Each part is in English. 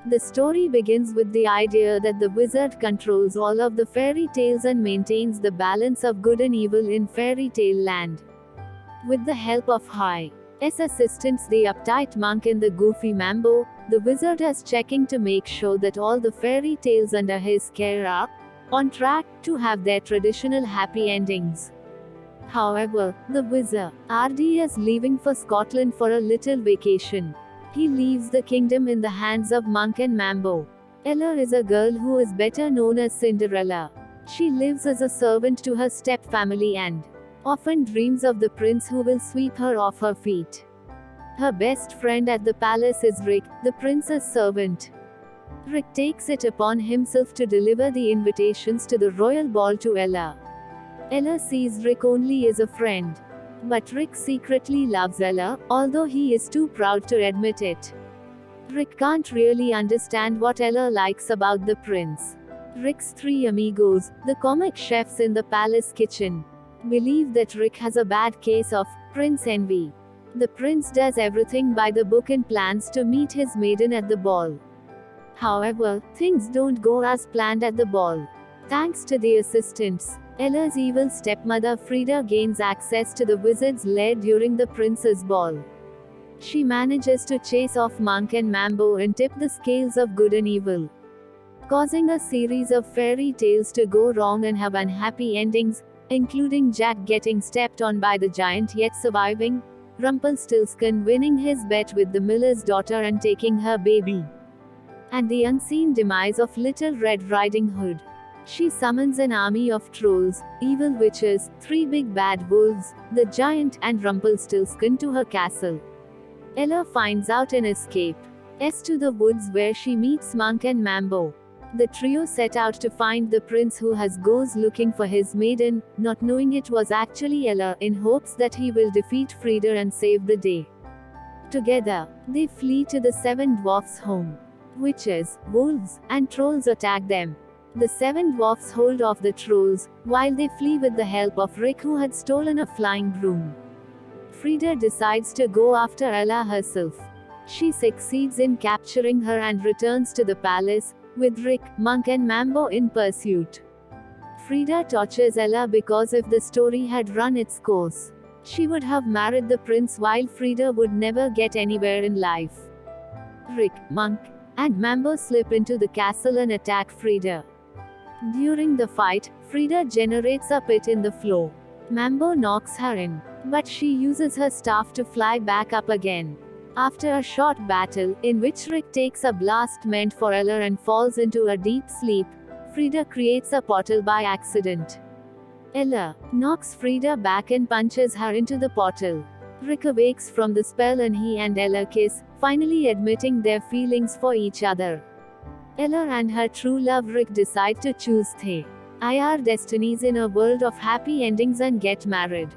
The story begins with the idea that the wizard controls all of the fairy tales and maintains the balance of good and evil in fairy tale land. With the help of his assistants, the uptight monk and the goofy Mambo, the wizard is checking to make sure that all the fairy tales under his care are on track to have their traditional happy endings. However, the wizard RD is leaving for Scotland for a little vacation. He leaves the kingdom in the hands of Monk and Mambo. Ella is a girl who is better known as Cinderella. She lives as a servant to her step-family and often dreams of the prince who will sweep her off her feet. Her best friend at the palace is Rick, the prince's servant. Rick takes it upon himself to deliver the invitations to the royal ball to Ella. Ella sees Rick only as a friend. But Rick secretly loves Ella, although he is too proud to admit it. Rick can't really understand what Ella likes about the prince. Rick's three amigos, the comic chefs in the palace kitchen, believe that Rick has a bad case of prince envy. The prince does everything by the book and plans to meet his maiden at the ball. However, things don't go as planned at the ball. Thanks to the assistants, Ella's evil stepmother Frida gains access to the wizard's lair during the prince's ball. She manages to chase off Monk and Mambo and tip the scales of good and evil, causing a series of fairy tales to go wrong and have unhappy endings, including Jack getting stepped on by the giant yet surviving, Rumpelstiltskin winning his bet with the miller's daughter and taking her baby, and the unseen demise of Little Red Riding Hood. She summons an army of trolls, evil witches, three big bad wolves, the giant, and Rumpelstiltskin to her castle. Ella finds out and escapes to the woods where she meets Monk and Mambo. The trio set out to find the prince who goes looking for his maiden, not knowing it was actually Ella, in hopes that he will defeat Frida and save the day. Together, they flee to the seven dwarfs' home. Witches, wolves, and trolls attack them. The seven dwarfs hold off the trolls, while they flee with the help of Rick, who had stolen a flying broom. Frida decides to go after Ella herself. She succeeds in capturing her and returns to the palace, with Rick, Monk and Mambo in pursuit. Frida tortures Ella because if the story had run its course, she would have married the prince while Frida would never get anywhere in life. Rick, Monk, and Mambo slip into the castle and attack Frida. During the fight, Frida generates a pit in the floor. Mambo knocks her in, but she uses her staff to fly back up again. After a short battle, in which Rick takes a blast meant for Ella and falls into a deep sleep, Frida creates a portal by accident. Ella knocks Frida back and punches her into the portal. Rick awakes from the spell and he and Ella kiss, finally admitting their feelings for each other. Ella and her true love Rick decide to choose their destinies in a world of happy endings and get married.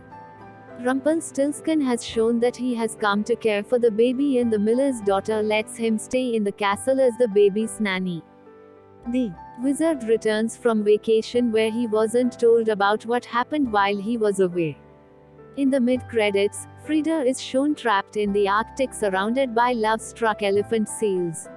Rumpelstiltskin has shown that he has come to care for the baby and the miller's daughter lets him stay in the castle as the baby's nanny. The wizard returns from vacation where he wasn't told about what happened while he was away. In the mid-credits, Frida is shown trapped in the Arctic surrounded by love-struck elephant seals.